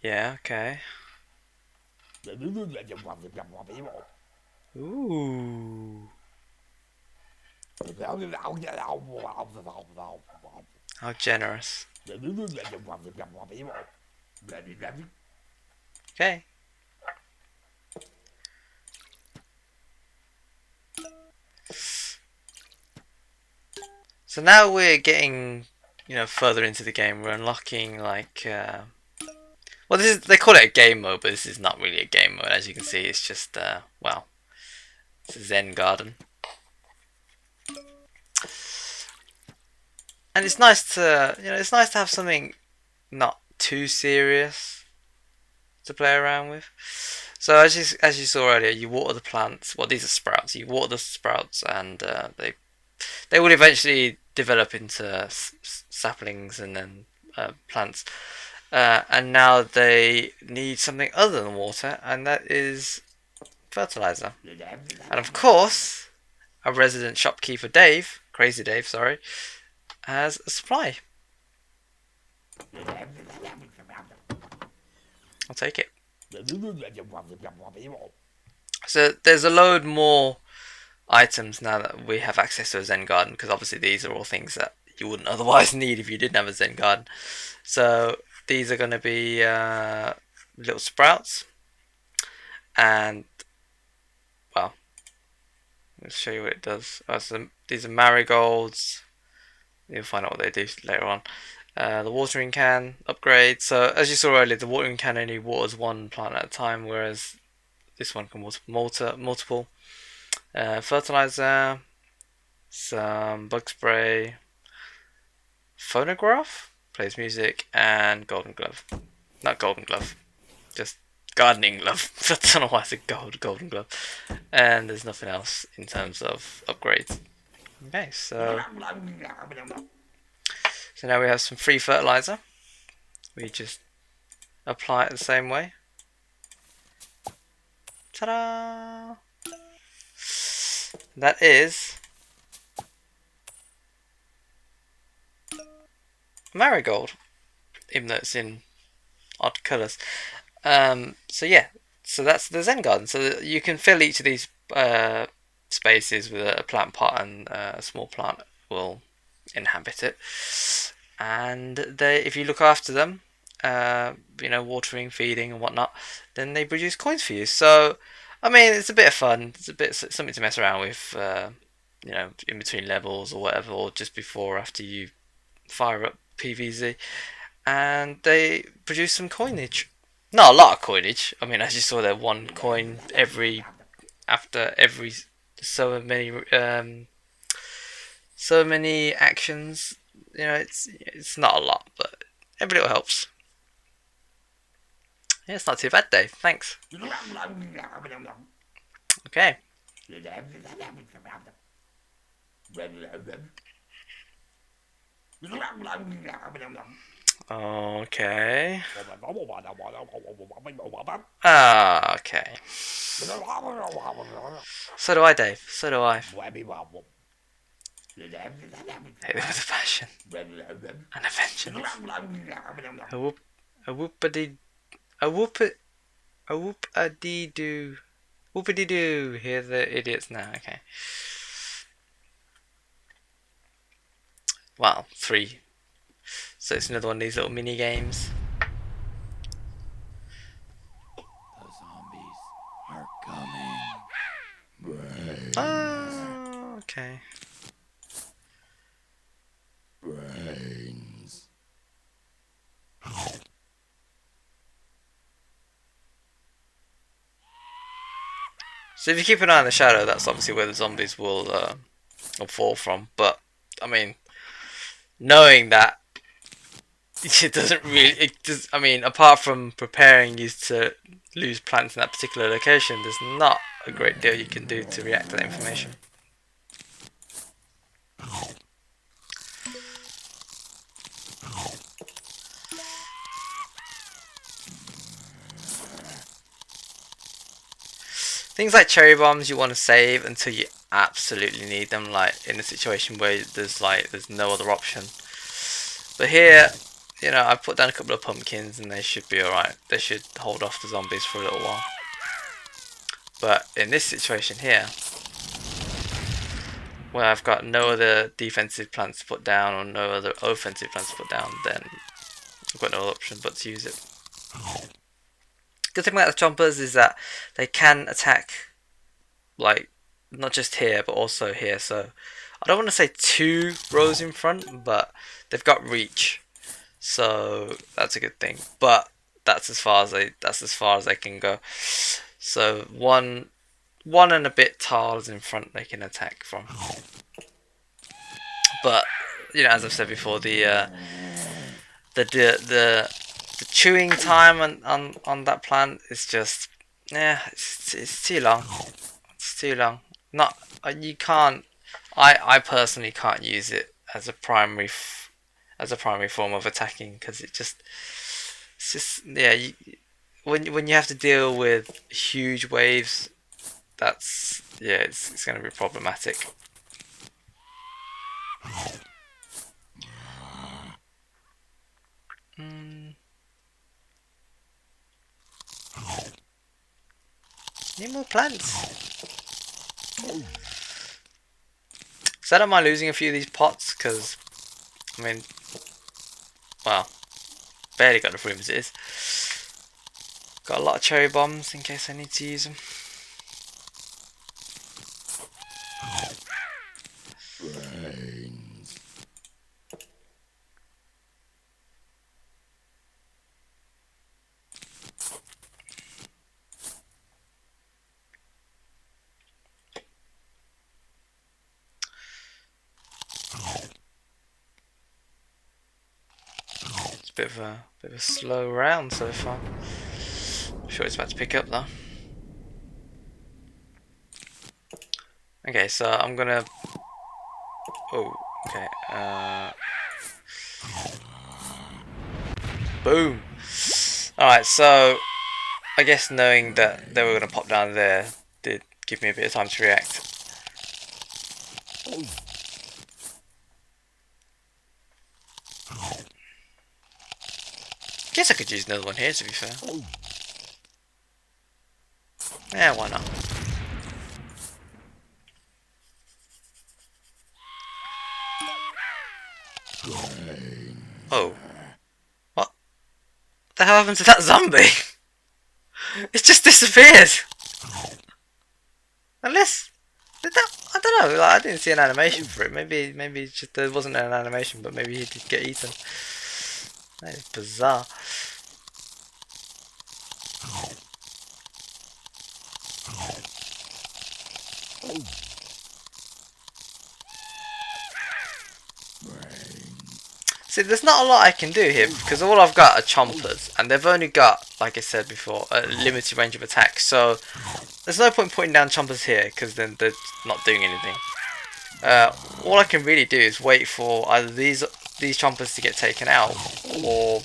Yeah, okay. Ooh. How generous. Okay. So now we're getting, further into the game. We're unlocking like, well, this is they call it a game mode, but this is not really a game mode. As you can see, it's just, well, it's a Zen garden, and it's nice to, it's nice to have something not too serious to play around with. So as you saw earlier, you water the plants. Well, these are sprouts. You water the sprouts, and they will eventually develop into saplings and then plants. And now they need something other than water, and that is fertilizer. And of course, our resident shopkeeper Dave, Crazy Dave, sorry, has a supply. I'll take it. So there's a load more items now that we have access to a Zen garden, because obviously these are all things that you wouldn't otherwise need if you didn't have a Zen garden. So these are going to be little sprouts, and well, let's show you what it does. So these are marigolds. You'll find out what they do later on. The watering can upgrade. So as you saw earlier, the watering can only waters one plant at a time, whereas this one can water multiple. Fertilizer, some bug spray, phonograph, plays music, and golden glove. Not golden glove, just gardening glove. I don't know why it's a golden glove. And there's nothing else in terms of upgrades. Okay, so now we have some free fertilizer. We just apply it the same way. Ta-da! That is marigold, even though it's in odd colours. So yeah, so that's the Zen garden. So you can fill each of these spaces with a plant pot, and a small plant will inhabit it. And if you look after them, watering, feeding, and whatnot, then they produce coins for you. So, I mean, it's a bit of fun. It's a bit something to mess around with, in between levels or whatever, or just before or after you fire up PVZ, and they produce some coinage. Not a lot of coinage. I mean, as you saw there, one coin after every so many so many actions. It's not a lot, but every little helps. Yeah, it's not too bad, Dave. Thanks. Okay. Okay. Okay. So do I, Dave. So do I. Hit it with a passion and a vengeance. A whoop, a whoop-a-dee, a whoop, a whoop-a-dee-doo, whoop-a-dee-doo. Hear the idiots now. Okay. Well, 3. So it's another one of these little mini games. The zombies are coming. Oh, okay. Brains. So if you keep an eye on the shadow, that's obviously where the zombies will fall from. But I mean, knowing that, it doesn't really. It does. I mean, apart from preparing you to lose plants in that particular location, there's not a great deal you can do to react to that information. Things like cherry bombs you want to save until you absolutely need them, like in a situation where there's no other option. But here, you know, I've put down a couple of pumpkins and they should be alright. They should hold off the zombies for a little while. But in this situation here, where I've got no other defensive plants to put down or no other offensive plants to put down, then I've got no option but to use it. Good thing about the chompers is that they can attack, like, not just here but also here. So I don't want to say 2 rows in front, but they've got reach, so that's a good thing. But that's as far as they can go. So one and a bit tiles in front they can attack from. But you know, as I've said before, the chewing time on that plant is just, yeah, it's too long. It's too long. Not you can't. I personally can't use it as a primary form of attacking, because it's just, yeah. When you have to deal with huge waves, that's, yeah, it's going to be problematic. Need more plants. So I don't mind losing a few of these pots, because, I mean, well, barely got enough room as it is. Got a lot of cherry bombs in case I need to use them. Brains. It's a bit of a slow round so far. I'm sure it's about to pick up though. Okay, so I'm gonna. Oh, okay. Boom. All right, so I guess knowing that they were gonna pop down there did give me a bit of time to react. Guess I could use another one here, to be fair. Yeah, why not? Oh. What the hell happened to that zombie? It just disappeared. Unless, did that? I don't know. Like, I didn't see an animation for it. Maybe just there wasn't an animation, but maybe he did get eaten. That is bizarre. See, there's not a lot I can do here, because all I've got are chompers, and they've only got, like I said before, a limited range of attack. So there's no point putting down chompers here, because then they're not doing anything. All I can really do is wait for either these chompers to get taken out, or,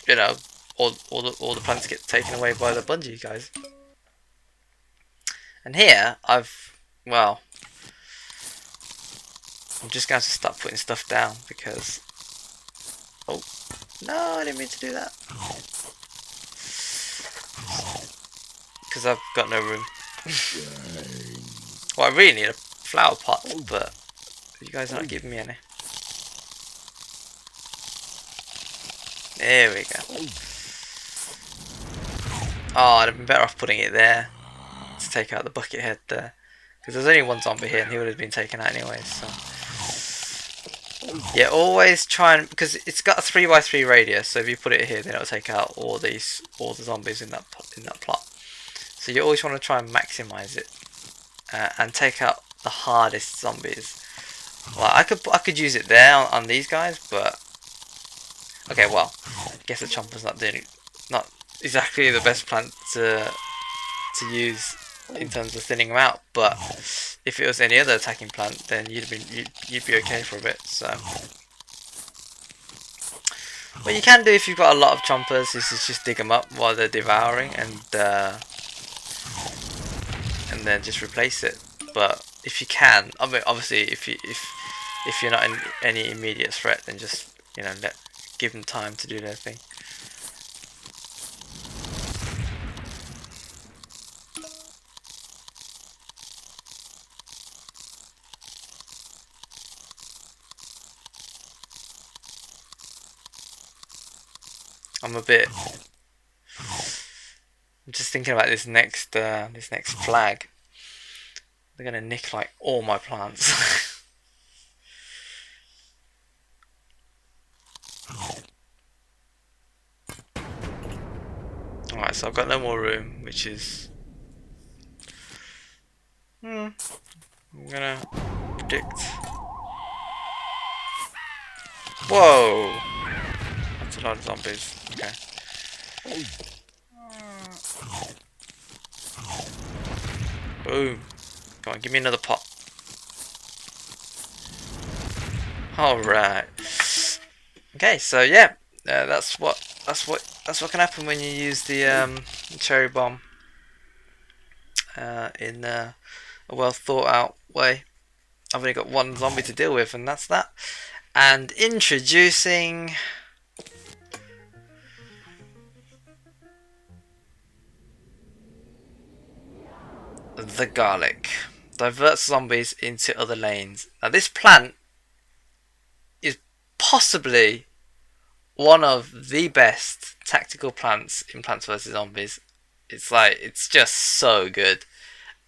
you know, or the plants get taken away by the Bungee guys. And here well, I'm just going to start putting stuff down, because, oh no, I didn't mean to do that, because I've got no room. Well, I really need a flower pot, but you guys are not giving me any. There we go. Oh, I'd have been better off putting it there to take out the bucket head there, because there's only one zombie here and he would have been taken out anyway. So yeah, always try and, because it's got a 3x3 radius, so if you put it here, then it'll take out all the zombies in that plot. So you always want to try and maximize it, and take out the hardest zombies. Well, I could use it there on these guys, but okay, well, I guess the chomper's not exactly the best plant to use in terms of thinning them out. But if it was any other attacking plant, then you'd be okay for a bit. So what you can do if you've got a lot of chompers is just dig them up while they're devouring, and then just replace it. But if you can, I mean, obviously, if you're not in any immediate threat, then just give them time to do their thing. I'm a bit. I'm just thinking about this next flag. They're gonna nick like all my plants. Alright, so I've got no more room, which is. I'm gonna predict. Whoa! That's a lot of zombies. Okay. Boom. Come on, give me another pot. Alright. Okay, so yeah, that's what can happen when you use the cherry bomb in a well thought out way. I've only got one zombie to deal with, and that's that. And introducing the garlic. Diverts zombies into other lanes. Now this plant is possibly one of the best tactical plants in Plants vs Zombies. It's just so good,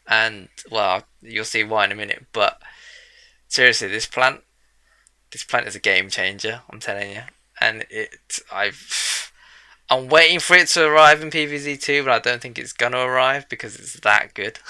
and well, you'll see why in a minute. But seriously, this plant is a game changer. I'm telling you, and I'm waiting for it to arrive in PvZ 2, but I don't think it's gonna arrive because it's that good.